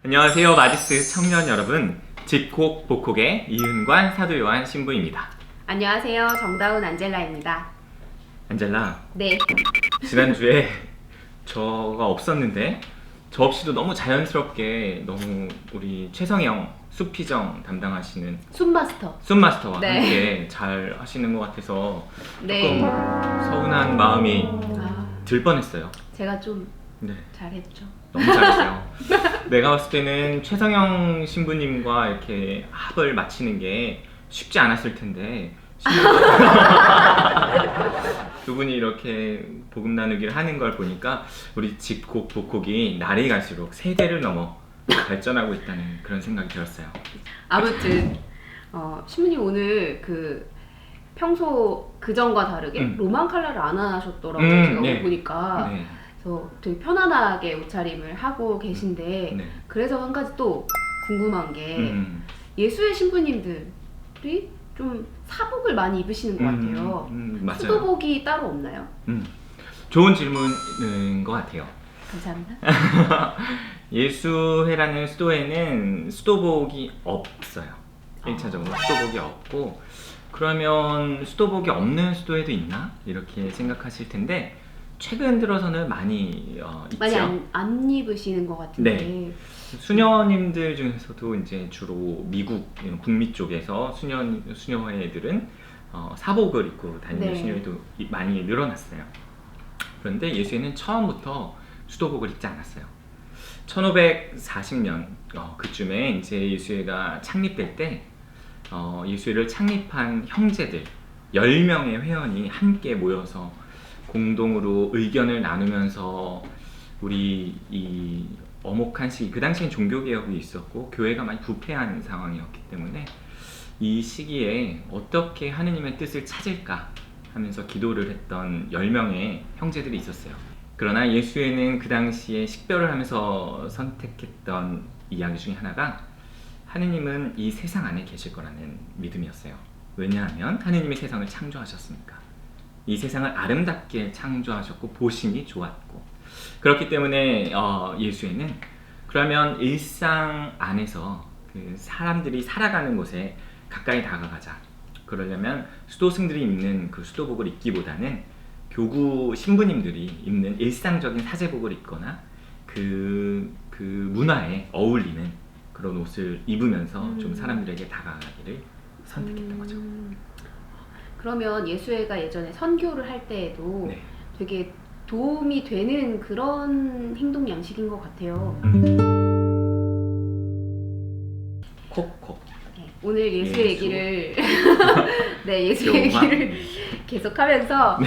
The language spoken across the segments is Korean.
안녕하세요, 마디스 청년 여러분. 집콕 복콕의 이은관 사도요한 신부입니다. 안녕하세요. 정다운 안젤라입니다. 안젤라, 네. 지난주에 저가 없었는데 저 없이도 너무 자연스럽게 너무 우리 최성영 숲피정 담당하시는 숲마스터. 숲마스터와 네. 함께 잘 하시는 것 같아서 네. 조금 서운한 마음이 아, 들 뻔했어요. 제가 좀 네. 잘했죠. 너무 잘했어요. 내가 봤을 때는 최성영 신부님과 이렇게 합을 맞추는 게 쉽지 않았을 텐데 두 분이 이렇게 복음 나누기를 하는 걸 보니까 우리 집콕 복콕이 날이 갈수록 세대를 넘어 발전하고 있다는 그런 생각이 들었어요. 아무튼 신부님 오늘 평소 그전과 다르게 로만 칼라를 안 하셨더라고요. 제가 네. 보니까. 네. 그래서 되게 편안하게 옷차림을 하고 계신데 네. 그래서 한 가지 또 궁금한 게 예수의 신부님들이 좀 사복을 많이 입으시는 것 같아요. 맞아요. 수도복이 따로 없나요? 좋은 질문인 것 같아요. 감사합니다. 예수회라는 수도에는 수도복이 없어요. 1차적으로 수도복이 없고, 그러면 수도복이 없는 수도에도 있나? 이렇게 생각하실 텐데 최근 들어서는 많이 있죠. 많이 안 입으시는 것 같은데. 네. 수녀님들 중에서도 이제 주로 미국 북미 쪽에서 수녀회들은 사복을 입고 다니는 네. 수녀회도 많이 늘어났어요. 그런데 예수회는 처음부터 수도복을 입지 않았어요. 1540년 그쯤에 이제 예수회가 창립될 때 예수회를 창립한 형제들 10명의 회원이 함께 모여서 공동으로 의견을 나누면서 우리 이 어목한 시기, 그 당시엔 종교개혁이 있었고 교회가 많이 부패한 상황이었기 때문에 이 시기에 어떻게 하느님의 뜻을 찾을까 하면서 기도를 했던 10명의 형제들이 있었어요. 그러나 예수회는 그 당시에 식별을 하면서 선택했던 이야기 중에 하나가 하느님은 이 세상 안에 계실 거라는 믿음이었어요. 왜냐하면 하느님이 세상을 창조하셨으니까. 이 세상을 아름답게 창조하셨고 보시니 좋았고, 그렇기 때문에 예수회는 그러면 일상 안에서 그 사람들이 살아가는 곳에 가까이 다가가자. 그러려면 수도승들이 입는 그 수도복을 입기보다는 교구 신부님들이 입는 일상적인 사제복을 입거나 그 문화에 어울리는 그런 옷을 입으면서 좀 사람들에게 다가가기를 선택했던 거죠. 그러면 예수회가 예전에 선교를 할 때에도 네. 되게 도움이 되는 그런 행동 양식인 것 같아요. 콕콕. 네, 오늘 예수 예수. 얘기를 네, 예수 요한. 얘기를 계속하면서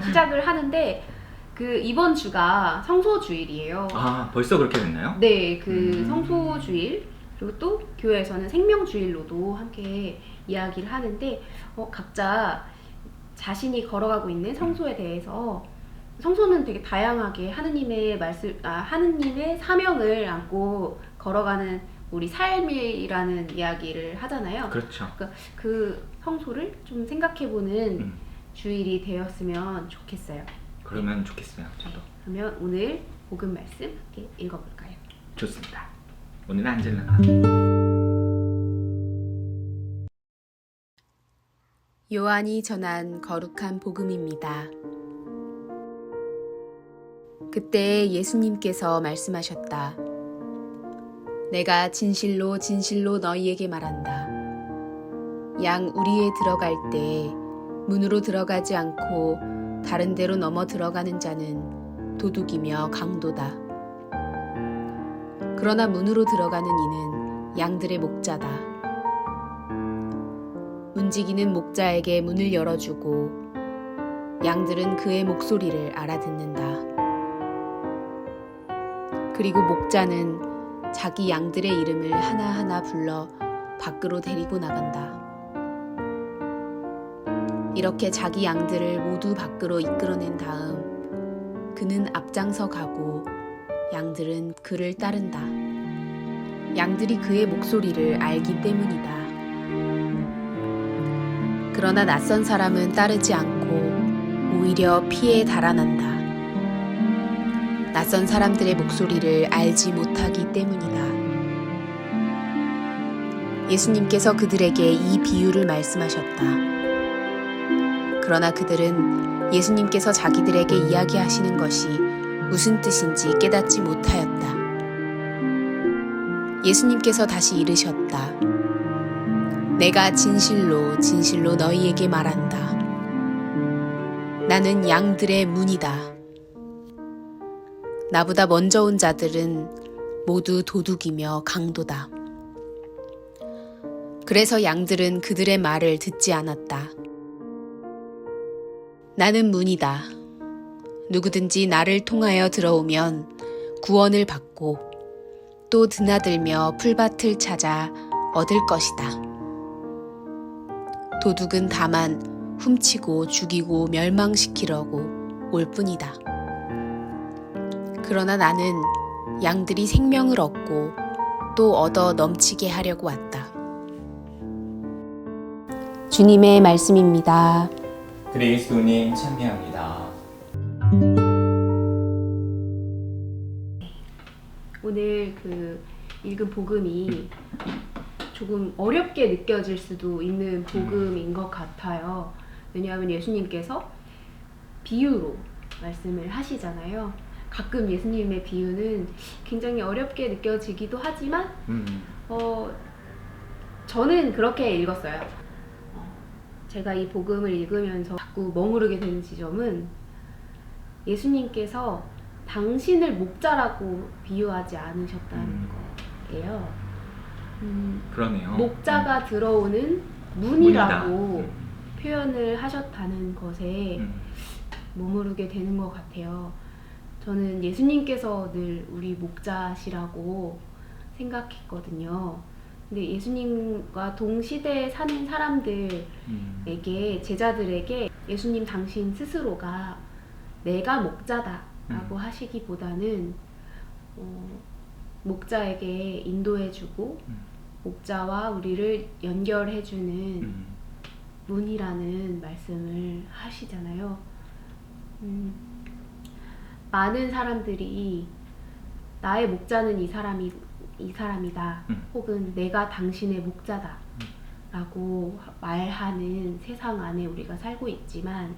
시작을 하는데 이번 주가 성소주일이에요. 아, 벌써 그렇게 됐나요? 네, 성소주일 그리고 또 교회에서는 생명주일로도 함께 이야기를 하는데 각자 자신이 걸어가고 있는 성소에 대해서 성소는 되게 다양하게 하느님의 사명을 안고 걸어가는 우리 삶이라는 이야기를 하잖아요. 그렇죠. 그러니까 그 성소를 좀 생각해보는 주일이 되었으면 좋겠어요. 그러면 좋겠어요. 저도. 그러면 오늘 복음 말씀 함께 읽어볼까요? 좋습니다. 오늘은 안젤라가 요한이 전한 거룩한 복음입니다. 그때 예수님께서 말씀하셨다. 내가 진실로 진실로 너희에게 말한다. 양 우리에 들어갈 때 문으로 들어가지 않고 다른 데로 넘어 들어가는 자는 도둑이며 강도다. 그러나 문으로 들어가는 이는 양들의 목자다. 움직이는 목자에게 문을 열어주고 양들은 그의 목소리를 알아듣는다. 그리고 목자는 자기 양들의 이름을 하나하나 불러 밖으로 데리고 나간다. 이렇게 자기 양들을 모두 밖으로 이끌어낸 다음 그는 앞장서 가고 양들은 그를 따른다. 양들이 그의 목소리를 알기 때문이다. 그러나 낯선 사람은 따르지 않고 오히려 피해 달아난다. 낯선 사람들의 목소리를 알지 못하기 때문이다. 예수님께서 그들에게 이 비유를 말씀하셨다. 그러나 그들은 예수님께서 자기들에게 이야기하시는 것이 무슨 뜻인지 깨닫지 못하였다. 예수님께서 다시 이르셨다. 내가 진실로 진실로 너희에게 말한다. 나는 양들의 문이다. 나보다 먼저 온 자들은 모두 도둑이며 강도다. 그래서 양들은 그들의 말을 듣지 않았다. 나는 문이다. 누구든지 나를 통하여 들어오면 구원을 받고 또 드나들며 풀밭을 찾아 얻을 것이다. 도둑은 다만 훔치고 죽이고 멸망시키려고 올 뿐이다. 그러나 나는 양들이 생명을 얻고 또 얻어 넘치게 하려고 왔다. 주님의 말씀입니다. 그리스도님 찬미합니다. 오늘 읽은 복음이 조금 어렵게 느껴질 수도 있는 복음인 것 같아요. 왜냐하면 예수님께서 비유로 말씀을 하시잖아요. 가끔 예수님의 비유는 굉장히 어렵게 느껴지기도 하지만 저는 그렇게 읽었어요. 제가 이 복음을 읽으면서 자꾸 머무르게 되는 지점은 예수님께서 당신을 목자라고 비유하지 않으셨다는 거예요. 그러네요. 목자가 들어오는 문이라고 표현을 하셨다는 것에 머무르게 되는 것 같아요. 저는 예수님께서 늘 우리 목자시라고 생각했거든요. 근데 예수님과 동시대에 사는 사람들에게, 제자들에게 예수님 당신 스스로가 내가 목자다라고 하시기보다는 목자에게 인도해주고 목자와 우리를 연결해주는 문이라는 말씀을 하시잖아요. 많은 사람들이 나의 목자는 이 사람이다 혹은 내가 당신의 목자다 라고 말하는 세상 안에 우리가 살고 있지만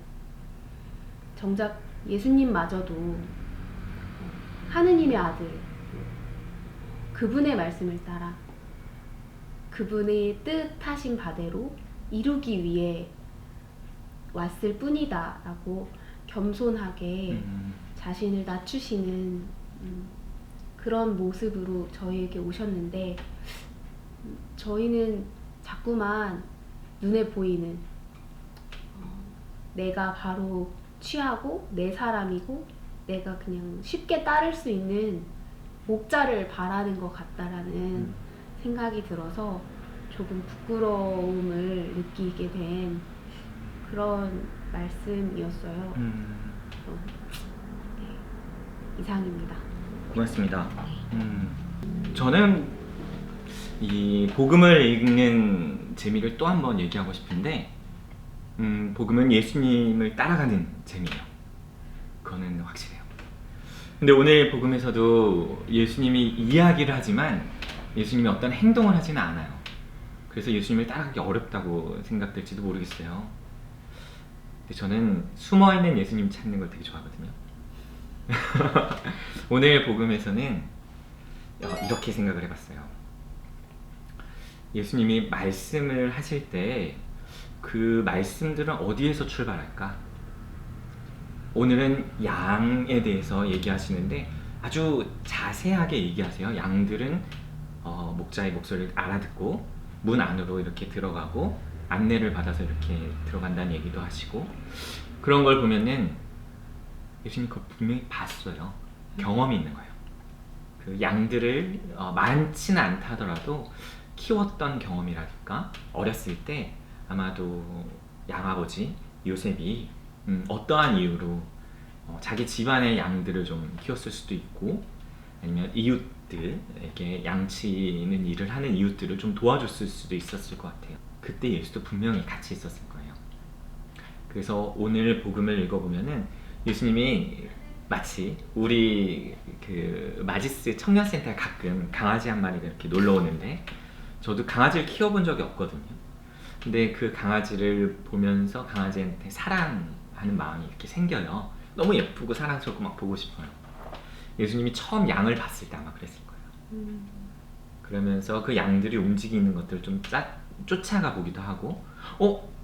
정작 예수님마저도 하느님의 아들 그분의 말씀을 따라 그분의 뜻하신 바대로 이루기 위해 왔을 뿐이다 라고 겸손하게 자신을 낮추시는 그런 모습으로 저희에게 오셨는데 저희는 자꾸만 눈에 보이는 내가 바로 취하고 내 사람이고 내가 그냥 쉽게 따를 수 있는 목자를 바라는 것 같다라는 생각이 들어서 조금 부끄러움을 느끼게 된 그런 말씀이었어요. 네, 이상입니다. 고맙습니다. 저는 이 복음을 읽는 재미를 또 한 번 얘기하고 싶은데 복음은 예수님을 따라가는 재미예요. 그거는 확실해요. 근데 오늘 복음에서도 예수님이 이야기를 하지만 예수님이 어떤 행동을 하지는 않아요. 그래서 예수님을 따라가기 어렵다고 생각될지도 모르겠어요. 근데 저는 숨어있는 예수님 찾는 걸 되게 좋아하거든요. 오늘 복음에서는 이렇게 생각을 해봤어요. 예수님이 말씀을 하실 때 그 말씀들은 어디에서 출발할까? 오늘은 양에 대해서 얘기하시는데 아주 자세하게 얘기하세요. 양들은 목자의 목소리를 알아듣고 문 안으로 이렇게 들어가고 안내를 받아서 이렇게 들어간다는 얘기도 하시고 그런 걸 보면은 예수님이 그걸 분명히 봤어요. 경험이 있는 거예요. 그 양들을 많지는 않다 하더라도 키웠던 경험이랄까 어렸을 때 아마도 양아버지 요셉이 어떠한 이유로 자기 집안의 양들을 좀 키웠을 수도 있고 아니면 이웃들에게 양치는 일을 하는 이웃들을 좀 도와줬을 수도 있었을 것 같아요. 그때 예수도 분명히 같이 있었을 거예요. 그래서 오늘 복음을 읽어보면은 예수님이 마치 우리 그 마지스 청년센터에 가끔 강아지 한 마리가 이렇게 놀러 오는데 저도 강아지를 키워본 적이 없거든요. 근데 그 강아지를 보면서 강아지한테 사랑하는 마음이 이렇게 생겨요. 너무 예쁘고 사랑스럽고 막 보고 싶어요. 예수님이 처음 양을 봤을 때 아마 그랬을 거예요. 그러면서 그 양들이 움직이는 것들을 좀 쫓아가 보기도 하고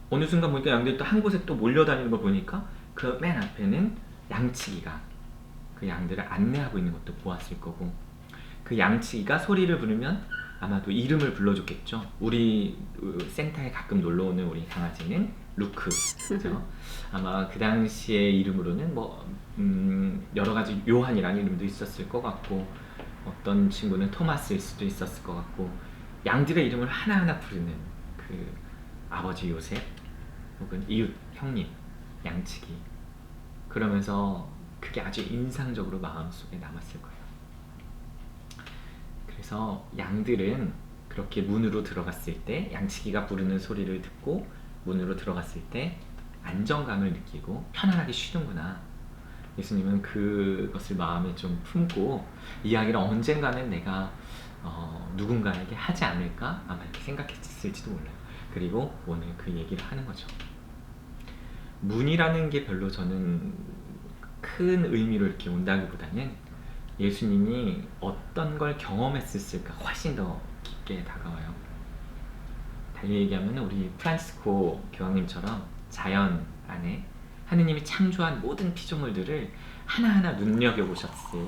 어느 순간 보니까 양들이 또 한 곳에 또 몰려다니는 걸 보니까 그 맨 앞에는 양치기가 그 양들을 안내하고 있는 것도 보았을 거고 그 양치기가 소리를 부르면 아마도 이름을 불러줬겠죠. 우리 센터에 가끔 놀러오는 우리 강아지는 루크, 그죠? 아마 그 당시의 이름으로는 뭐 여러 가지 요한이라는 이름도 있었을 것 같고 어떤 친구는 토마스일 수도 있었을 것 같고 양들의 이름을 하나하나 부르는 그 아버지 요셉 혹은 이웃 형님 양치기 그러면서 그게 아주 인상적으로 마음속에 남았을 거예요. 그래서 양들은 그렇게 문으로 들어갔을 때 양치기가 부르는 소리를 듣고 문으로 들어갔을 때 안정감을 느끼고 편안하게 쉬는구나. 예수님은 그것을 마음에 좀 품고 이야기를 언젠가는 내가 누군가에게 하지 않을까 아마 이렇게 생각했을지도 몰라요. 그리고 오늘 그 얘기를 하는 거죠. 문이라는 게 별로 저는 큰 의미로 이렇게 온다기보다는 예수님이 어떤 걸 경험했을까 훨씬 더 깊게 다가와요. 달리 얘기하면 우리 프란시스코 교황님처럼 자연 안에 하느님이 창조한 모든 피조물들을 하나하나 눈여겨보셨을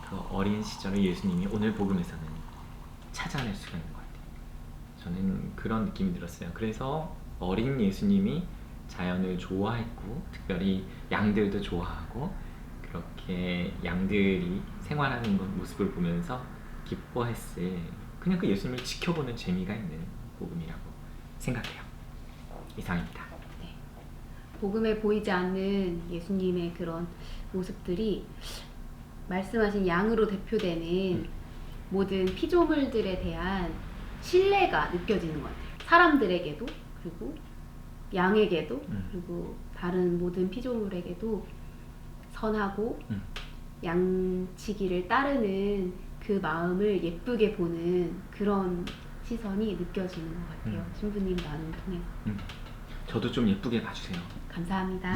그 어린 시절의 예수님이 오늘 복음에서는 찾아낼 수가 있는 것 같아요. 저는 그런 느낌이 들었어요. 그래서 어린 예수님이 자연을 좋아했고 특별히 양들도 좋아하고 그렇게 양들이 생활하는 모습을 보면서 기뻐했을 그냥 그 예수님을 지켜보는 재미가 있는 복음이라고 생각해요. 이상입니다. 네. 복음에 보이지 않는 예수님의 그런 모습들이 말씀하신 양으로 대표되는 모든 피조물들에 대한 신뢰가 느껴지는 것 같아요. 사람들에게도 그리고 양에게도 그리고 다른 모든 피조물에게도 선하고 양치기를 따르는 그 마음을 예쁘게 보는 그런 시선이 느껴지는 것 같아요. 신부님 나눔 통해서. 저도 좀 예쁘게 봐주세요. 감사합니다.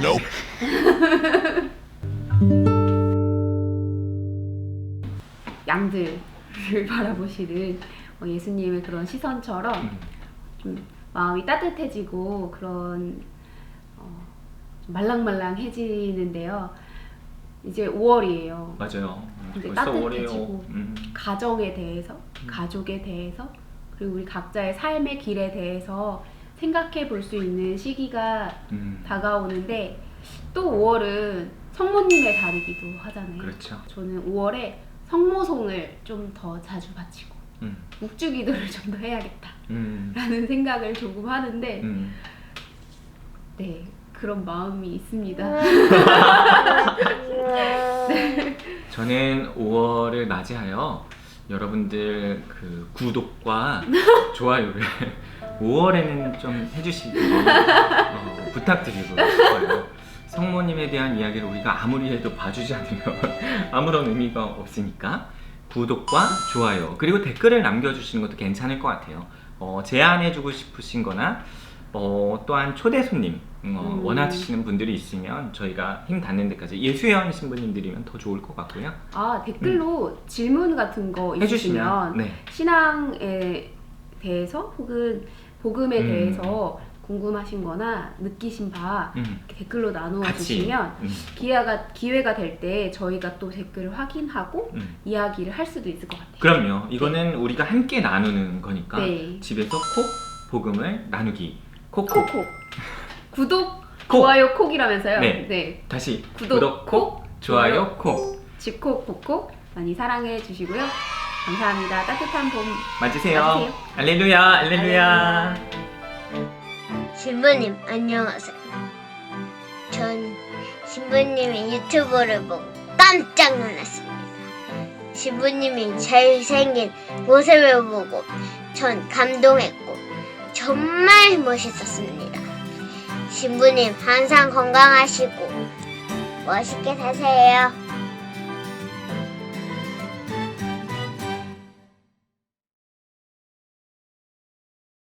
양들을 바라보시는 예수님의 그런 시선처럼 좀 마음이 따뜻해지고 그런 말랑말랑해지는데요. 이제 5월이에요. 맞아요. 근데 벌써 따뜻해지고 가정에 대해서, 가족에 대해서 그리고 우리 각자의 삶의 길에 대해서 생각해 볼 수 있는 시기가 다가오는데 또 5월은 성모님의 달이기도 하잖아요. 그렇죠. 저는 5월에 성모송을 좀 더 자주 바치고 묵주기도를 좀 더 해야겠다 라는 생각을 조금 하는데 네, 그런 마음이 있습니다. 네. 저는 5월을 맞이하여 여러분들 그 구독과 좋아요를 5월에는 좀 해주시길 부탁드리고 싶어요. 성모님에 대한 이야기를 우리가 아무리 해도 봐주지 않으면 아무런 의미가 없으니까 구독과 좋아요 그리고 댓글을 남겨주시는 것도 괜찮을 것 같아요. 제안해주고 싶으신 거나 또한 초대 손님 원하시는 분들이 있으면 저희가 힘 닿는 데까지 예수회원 신부님들이면 더 좋을 것 같고요. 아 댓글로 질문 같은 거 있으시면 네. 신앙에 대해서 혹은 복음에 대해서 궁금하신 거나 느끼신 바 이렇게 댓글로 나누어 주시면 기회가 될 때 저희가 또 댓글을 확인하고 이야기를 할 수도 있을 것 같아요. 그럼요. 이거는 우리가 함께 나누는 거니까 네. 집에서 콕 복음을 나누기 콕콕 구독 좋아요 콕이라면서요. 네. 네. 다시 구독 콕 좋아요 콕 집콕 복콕 많이 사랑해 주시고요. 감사합니다. 따뜻한 봄 맞으세요. 맞으세요. 알렐루야 알렐루야. 신부님 안녕하세요. 전 신부님의 유튜브를 보고 깜짝 놀랐습니다. 신부님이 잘생긴 모습을 보고 전 감동했고 정말 멋있었습니다. 신부님 항상 건강하시고 멋있게 사세요.